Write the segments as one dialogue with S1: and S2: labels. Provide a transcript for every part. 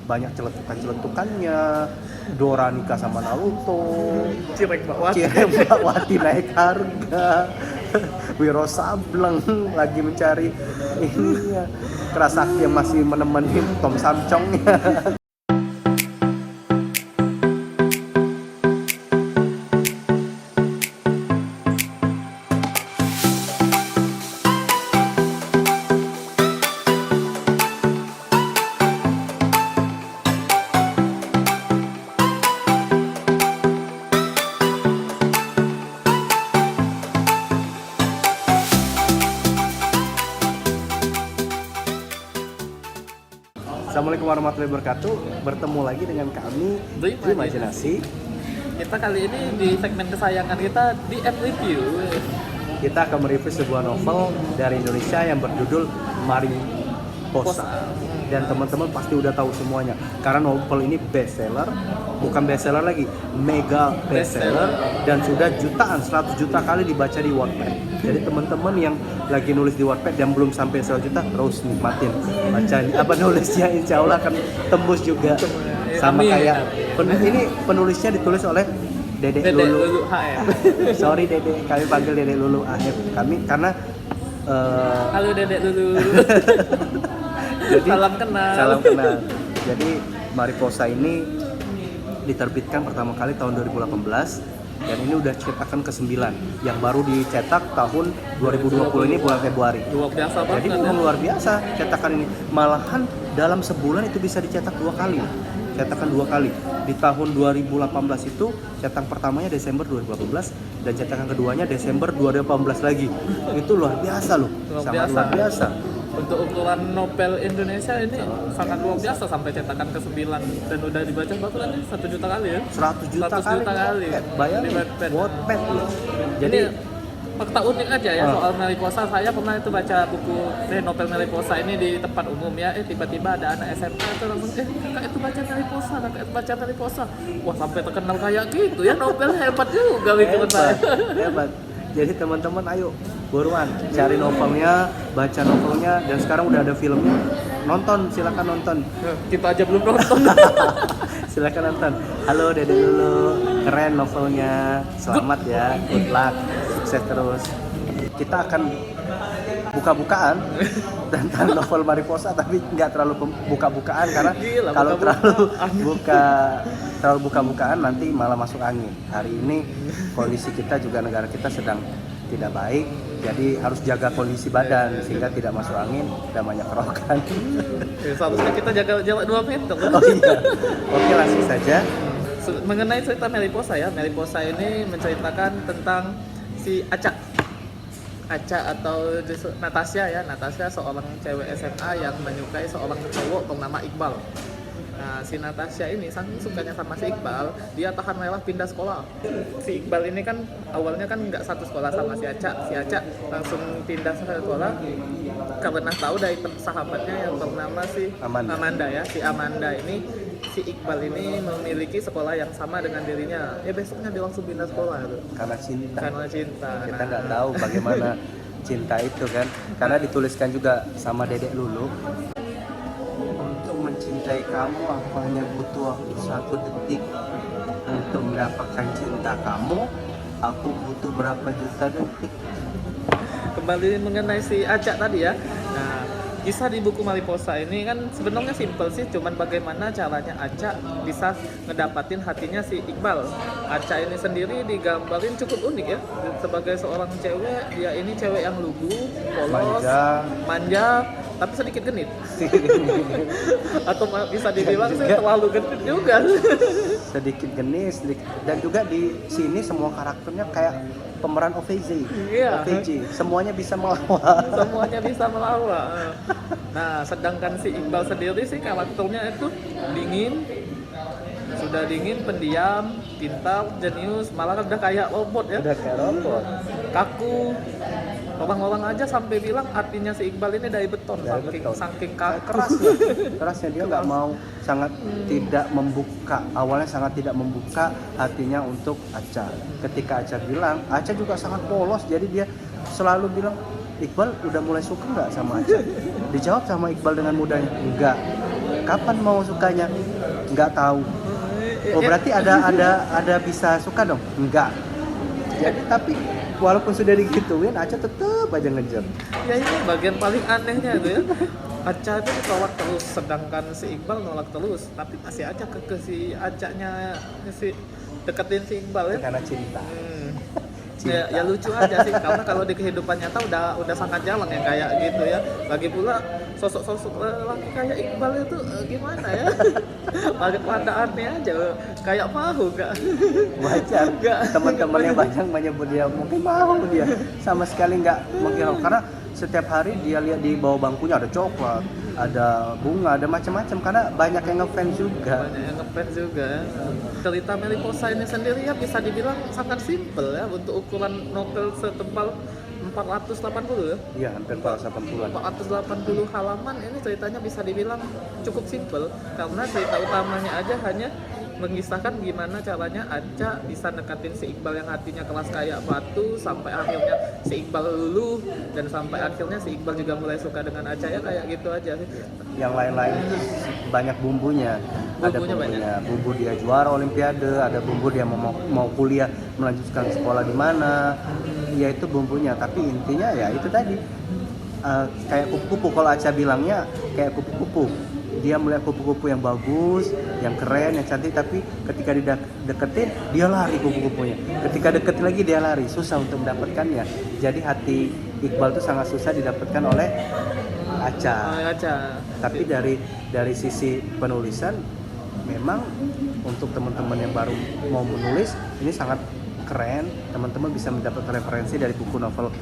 S1: banyak celetukan-celetukannya. Dora nikah sama Naruto,
S2: Cireng Mbak
S1: Mbak Wati naik harga, Wiro Sableng lagi mencari ini ya, Kerasakti yang masih menemani Tom Samcong ya. Assalamualaikum warahmatullahi wabarakatuh. Bertemu lagi dengan kami di Imajinasi.
S2: Kita kali ini di segmen kesayangan kita di App Review.
S1: Kita akan mereview sebuah novel dari Indonesia yang berjudul Mariposa. Dan teman-teman pasti udah tahu semuanya karena novel ini bestseller, bukan bestseller lagi, mega bestseller, dan sudah jutaan, 100 juta kali dibaca di Wattpad. Jadi teman-teman yang lagi nulis di Wattpad dan belum sampai 100 juta, terus nikmatin bacaan apa nulisnya, insya Allah akan tembus juga. Sama kayak ini penulisnya ditulis oleh Dedek Lulu
S2: HF.
S1: Sorry Dedek, kami panggil Dedek Lulu HF kami karena
S2: Halo Dedek Lulu.
S1: jadi,
S2: salam kenal.
S1: Jadi Mariposa ini diterbitkan pertama kali tahun 2018 dan ini udah cetakan ke-9 yang baru dicetak tahun 2020 ini bulan Februari.
S2: Luar biasa banget.
S1: Jadi memang luar biasa cetakan ini. Malahan dalam sebulan itu bisa dicetak 2 kali. Cetakan 2 kali. Di tahun 2018 itu cetak pertamanya Desember 2018 dan cetakan keduanya Desember 2018 lagi. Itu luar biasa loh. Sangat luar biasa.
S2: Untuk ukuran novel Indonesia ini sangat luar biasa sampai cetakan ke-9 dan udah dibaca berapa tadi? 1 juta kali ya?
S1: 100 juta kali. Bayangin, Wattpad loh. Jadi
S2: fakta unik aja ya soal Mariposa. Saya pernah itu baca buku novel Mariposa ini di tempat umum ya. Tiba-tiba ada anak SMA itu langsung kakak itu baca Mariposa, kakak itu baca Mariposa. Wah, sampai terkenal kayak gitu ya, novel hebat juga bikin saya.
S1: Hebat. Jadi teman-teman ayo buruan cari novelnya, baca novelnya, dan sekarang udah ada filmnya. Nonton, silakan nonton.
S2: Kita aja belum nonton.
S1: Silakan nonton. Halo Dedek Lulu, keren novelnya. Selamat ya, good luck, sukses terus. Kita akan buka-bukaan tentang novel Mariposa, tapi nggak terlalu buka-bukaan karena
S2: gila,
S1: kalau terlalu buka-bukaan nanti malah masuk angin. Hari ini kondisi kita juga negara kita sedang tidak baik, jadi harus jaga kondisi badan sehingga tidak masuk angin dan banyak kerokan.
S2: Seharusnya kita jaga jarak 2 meter.
S1: Oh iya. Oke, langsung saja.
S2: Mengenai cerita Mariposa ya, Mariposa ini menceritakan tentang si Aca atau Natasha ya. Natasha seorang cewek SMA yang menyukai seorang cowok bernama Iqbal. Nah, si Natasha ini saking sukanya sama si Iqbal, dia tahan rela pindah sekolah. Si Iqbal ini kan awalnya kan nggak satu sekolah sama si Aca. Si Aca langsung pindah sekolah karena tahu dari sahabatnya yang bernama si Amanda ya. Si Amanda ini, si Iqbal ini memiliki sekolah yang sama dengan dirinya. Ya besoknya dia langsung pindah sekolah tuh.
S1: Karena cinta. Kita nggak tahu bagaimana cinta itu kan. Karena dituliskan juga sama Dedek Lulu. Untuk mencintai kamu, aku hanya butuh waktu 1 detik. Untuk mendapatkan cinta kamu, aku butuh berapa juta detik.
S2: Kembali mengenai si Aca tadi ya. Nah, kisah di buku Mariposa ini kan sebenarnya simpel sih, cuman bagaimana caranya Aca bisa ngedapatin hatinya si Iqbal. Aca ini sendiri digambarin cukup unik ya. Sebagai seorang cewek, dia ini cewek yang lugu, polos, manja, tapi sedikit genit. Atau bisa dibilang sih terlalu genit juga.
S1: Sedikit genit, dan juga di sini semua karakternya kayak pemeran OVJ.
S2: Iya.
S1: OVJ, semuanya bisa melawan.
S2: Semuanya bisa melawan. Nah, sedangkan si Iqbal sendiri sih karakternya itu dingin, pendiam, pintar, jenius, malah udah kayak robot ya.
S1: Udah kayak robot.
S2: Kaku. Orang-orang aja sampai bilang hatinya si Iqbal ini dari beton, saking
S1: kerasnya dia nggak mau, sangat tidak membuka, awalnya sangat tidak membuka hatinya untuk Aca. Ketika Aca bilang, Aca juga sangat polos, jadi dia selalu bilang, Iqbal udah mulai suka nggak sama Aca? Dijawab sama Iqbal dengan mudahnya, enggak. kapan mau sukanya? Nggak tahu. Oh berarti ada bisa suka dong? Enggak. Jadi tapi walaupun sudah digituin, Aca tetep aja ngejar.
S2: Ya ini bagian paling anehnya itu ya. Aca itu ditolak terus, sedangkan si Iqbal nolak terus, tapi masih aja ke si Acanya si deketin si Iqbal ya.
S1: Karena cinta.
S2: Ya lucu aja sih, karena kalau di kehidupan nyata udah sangat jarang yang kayak gitu ya. Lagi pula sosok-sosok laki kayak Iqbal itu gimana ya? Pada aneh aja, kayak mahu gak?
S1: Wajar. Teman-temannya banyak menyebut dia mungkin mau dia sama sekali nggak menghirau karena setiap hari dia lihat di bawah bangkunya ada coklat, ada bunga, ada macam-macam karena banyak yang ngefans juga.
S2: Banyak yang ngefans juga. Cerita Meliposa ini sendiri ya bisa dibilang sangat simpel ya untuk ukuran novel setebal 480 ya.
S1: Iya, hampir 480-an.
S2: 480 halaman ini ceritanya bisa dibilang cukup simpel karena cerita utamanya aja hanya mengisahkan gimana caranya Aca bisa nekatin si Iqbal yang hatinya kelas kayak batu sampai akhirnya si Iqbal luluh dan sampai akhirnya si Iqbal juga mulai suka dengan Aca ya kayak gitu aja sih.
S1: Yang lain-lain itu banyak bumbunya. Ada bumbunya, bumbu dia juara olimpiade, ada bumbu dia mau kuliah melanjutkan sekolah di mana. Ya itu bumbunya, tapi intinya ya itu tadi kayak kupu-kupu kalau Aca bilangnya kayak kupu-kupu. Dia melihat kupu-kupu yang bagus, yang keren, yang cantik, tapi ketika dideketin dia lari kupu-kupunya. Ketika deketin lagi dia lari, susah untuk mendapatkannya. Jadi hati Iqbal itu sangat susah didapatkan oleh Aca. Tapi dari sisi penulisan memang untuk teman-teman yang baru mau menulis ini sangat keren. Teman-teman bisa mendapatkan referensi dari buku novel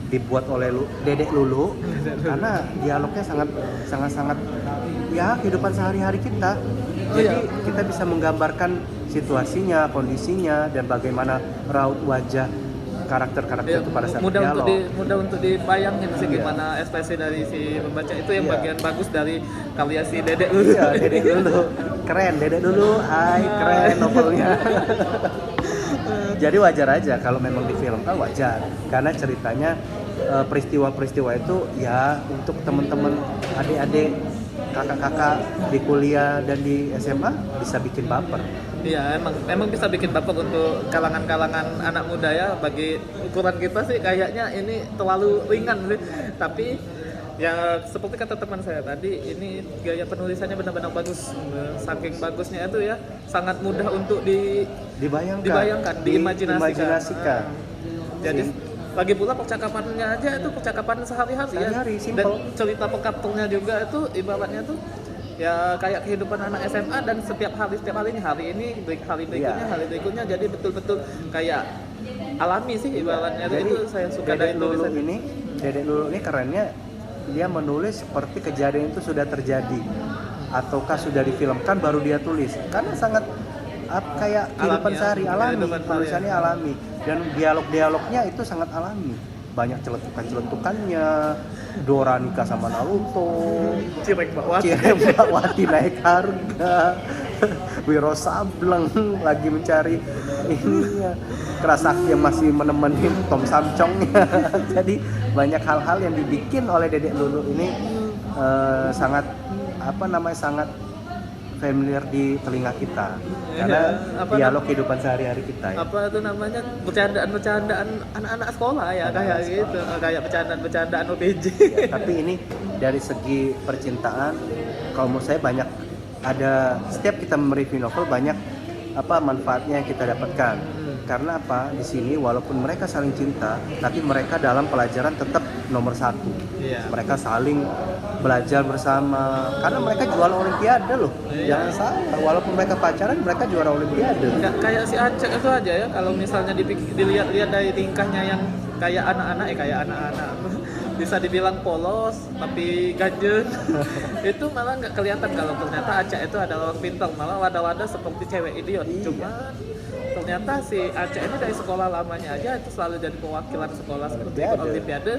S1: dibuat oleh Dedek Lulu karena dialognya sangat ya kehidupan sehari-hari kita. Jadi kita bisa menggambarkan situasinya, kondisinya dan bagaimana raut wajah karakter-karakter itu pada saat dialog.
S2: Mudah untuk dibayangin sih gimana ekspresi dari si pembaca itu yang bagian bagus dari karya si Dedek Lulu.
S1: Iya, Dedek Lulu. Keren Dedek Lulu. Hai, keren novelnya. Jadi wajar aja kalau memang difilmkan wajar karena ceritanya peristiwa-peristiwa itu ya untuk teman-teman adik-adik kakak-kakak di kuliah dan di SMA bisa bikin baper.
S2: Iya emang bisa bikin baper untuk kalangan-kalangan anak muda ya. Bagi ukuran kita sih kayaknya ini terlalu ringan sih. Tapi ya seperti kata teman saya tadi, ini gaya penulisannya benar-benar bagus. Saking bagusnya itu ya sangat mudah untuk dibayangkan, diimajinasikan. Jadi lagi pula percakapannya aja itu percakapan sehari-hari ya. Dan cerita pekaturnya juga itu ibaratnya tuh ya kayak kehidupan anak SMA dan setiap harinya hari berikutnya jadi betul-betul kayak alami sih ibaratnya. Jadi, itu saya suka dari
S1: Lulu ini. Dedek Lulu ini kerennya dia menulis seperti kejadian itu sudah terjadi ataukah sudah difilmkan baru dia tulis karena sangat kayak kehidupan sehari alami, tulisannya alami dan dialognya itu sangat alami. Banyak celetukan-celetukannya, Dora nikah sama Naruto,
S2: Cirek
S1: Mbak Wati naik harga, Wiro Sableng lagi mencari ininya, Kerasakti yang masih menemani Tom Samcongnya. Jadi banyak hal-hal yang dibikin oleh Dedek Lulu ini sangat familiar di telinga kita karena dialog kehidupan sehari-hari kita ya.
S2: Apa itu namanya bercandaan anak-anak sekolah ya kayak gitu, kayak bercandaan OPJ.
S1: Ya, tapi ini dari segi percintaan kalau menurut saya banyak ada setiap kita mereview novel banyak manfaatnya yang kita dapatkan. Karena apa? Di sini walaupun mereka saling cinta, tapi mereka dalam pelajaran tetap nomor satu. Mereka saling belajar bersama. Karena mereka juara olimpiade loh. Jangan salah. Walaupun mereka pacaran, mereka juara olimpiade.
S2: Kayak si Aceh itu aja ya. Kalau misalnya dilihat dari tingkahnya yang kayak anak-anak, bisa dibilang polos tapi ganjen. Itu malah nggak kelihatan kalau ternyata Aceh itu adalah orang pintar. Malah wadah-wadah seperti cewek idiot. Cuma ternyata si Aceh ini dari sekolah lamanya aja itu selalu jadi perwakilan sekolah seperti olimpiade.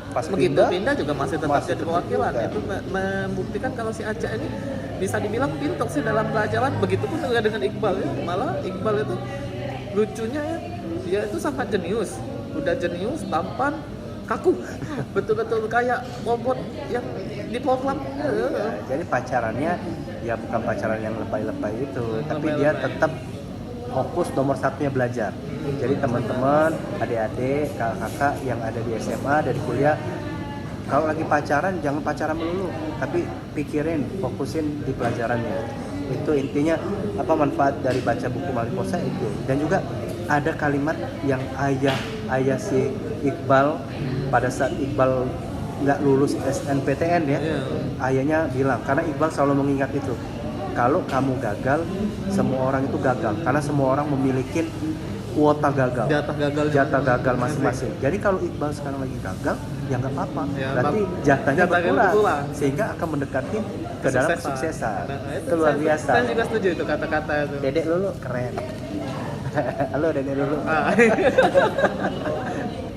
S1: Pas
S2: begitu pindah juga masih tetap jadi perwakilan. Itu membuktikan kalau si Aceh ini bisa dibilang pintar sih dalam pelajaran. Begitupun juga dengan Iqbal ya. Malah Iqbal itu lucunya ya, dia itu sangat jenius. Udah jenius, tampan, kaku, betul-betul kayak robot yang diprogram.
S1: Jadi pacarannya ya bukan pacaran yang lebay-lebay itu, tapi
S2: Lebay-lebay.
S1: dia tetap fokus nomor satunya belajar. Jadi teman-teman, adik-adik, kakak-kakak yang ada di SMA, dari kuliah, kalau lagi pacaran jangan pacaran melulu, tapi pikirin, fokusin di pelajarannya. Itu intinya apa manfaat dari baca buku Mariposa itu. Dan juga ada kalimat yang ayah si Iqbal pada saat Iqbal nggak lulus SNPTN ya,
S2: Iya.
S1: ayahnya bilang, karena Iqbal selalu mengingat itu, kalau kamu gagal, semua orang itu gagal, karena semua orang memiliki kuota gagal, jatah gagal masing-masing. Jadi kalau Iqbal sekarang lagi gagal, ya nggak apa-apa,
S2: Ya,
S1: berarti jatahnya
S2: jatahnya
S1: berkurang,
S2: berkurang.
S1: sehingga akan mendekati ke dalam kesuksesan.
S2: Nah,
S1: Itu luar biasa.
S2: Saya juga setuju itu kata-kata itu.
S1: Dedek Lulu keren. Halo Dedek Lulu.
S2: Ah.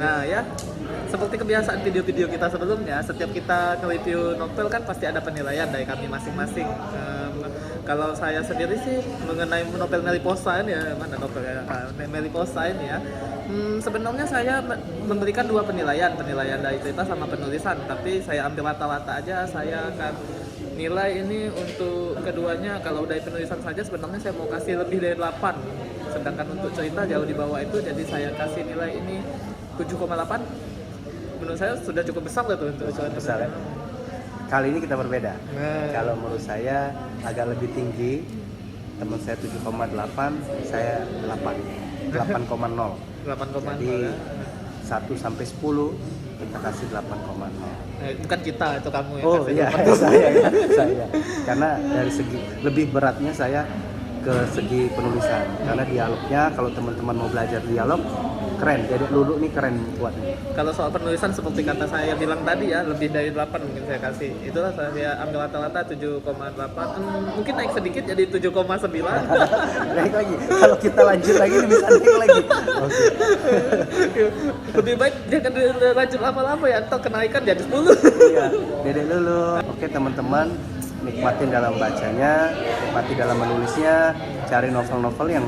S2: Nah ya, seperti kebiasaan video-video kita sebelumnya, setiap kita nge-review novel kan pasti ada penilaian dari kami masing-masing. Kalau saya sendiri sih mengenai novel Mariposa ini ya, mana novelnya Mariposa ini ya, sebenarnya saya memberikan dua penilaian dari cerita sama penulisan, tapi saya ambil rata-rata aja. Saya akan nilai ini untuk keduanya, kalau dari penulisan saja sebenarnya saya mau kasih lebih dari 8, sedangkan untuk cerita jauh di bawah itu, jadi saya kasih nilai ini 7,8. Menurut saya sudah cukup besar lah tuh untuk cerita.
S1: Besar ya? Kali ini kita berbeda.
S2: Nah.
S1: Kalau menurut saya agak lebih tinggi. Teman saya 7,8, saya 8,0.
S2: 8,0
S1: Jadi
S2: ya.
S1: 1 sampai 10 kita kasih 8,0.
S2: Bukan kita, itu kamu yang
S1: Oh
S2: kasih
S1: iya,
S2: 8.
S1: saya. Karena dari segi lebih beratnya saya ke segi penulisan. Karena dialognya, kalau teman-teman mau belajar dialog, keren. Dedek Lulu nih keren buatnya.
S2: Kalau soal penulisan seperti kata saya bilang tadi ya, lebih dari 8 mungkin saya kasih. Itulah saya ambil rata-rata 7,8. Mungkin naik sedikit jadi 7,9.
S1: Naik lagi. Kalau kita lanjut lagi ini bisa naik lagi. Oke.
S2: Lebih baik jangan lanjut lama-lama ya, atau kenaikan jadi 10.
S1: Iya, Dedek Lulu. Oke teman-teman, nikmatin dalam bacanya, nikmati dalam menulisnya, cari novel-novel yang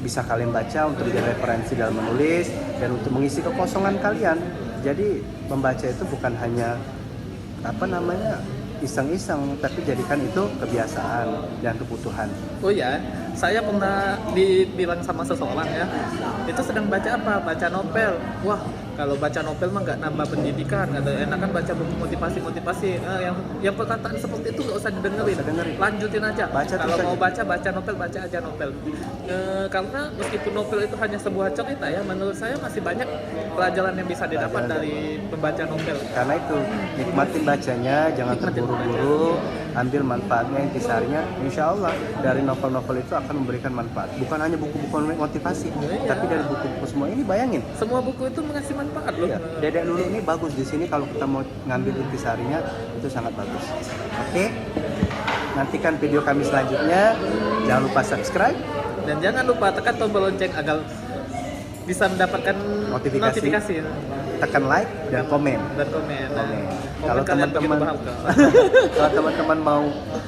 S1: bisa kalian baca untuk jadi referensi dalam menulis dan untuk mengisi kekosongan kalian. Jadi membaca itu bukan hanya iseng-iseng, tapi jadikan itu kebiasaan dan kebutuhan.
S2: Oh ya, saya pernah dibilang sama seseorang ya, itu sedang baca apa? Baca novel. Wah, kalau baca novel mah nggak nambah pendidikan, atau enakan baca buku motivasi. Yang perkataan seperti itu nggak usah didengerin. Lanjutin aja. Kalau mau baca novel, baca aja novel. Karena meskipun novel itu hanya sebuah cerita ya, menurut saya masih banyak pelajaran yang bisa didapat dari membaca novel.
S1: Karena itu nikmatin bacanya, jangan terburu-buru, ambil manfaatnya, intisarinya. Insya Allah dari novel-novel itu akan memberikan manfaat. Bukan hanya buku-buku motivasi, tapi dari buku-buku semua ini, bayangin.
S2: Semua buku itu mengasih manfaat loh.
S1: Ya, Dedek Lulu ini bagus di sini kalau kita mau ngambil intisarinya, itu sangat bagus. Oke, nantikan video kami selanjutnya. Jangan lupa subscribe
S2: Dan jangan lupa tekan tombol lonceng agar bisa mendapatkan notifikasi.
S1: Tekan like dan komen. Kalau teman-teman kalau teman-teman mau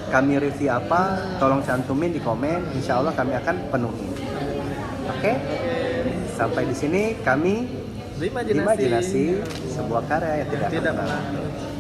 S1: kami review apa, tolong cantumin di komen. Insya Allah kami akan penuhi. Oke? Sampai di sini kami
S2: Imajinasi
S1: sebuah karya yang tidak
S2: tidak
S1: pernah
S2: pernah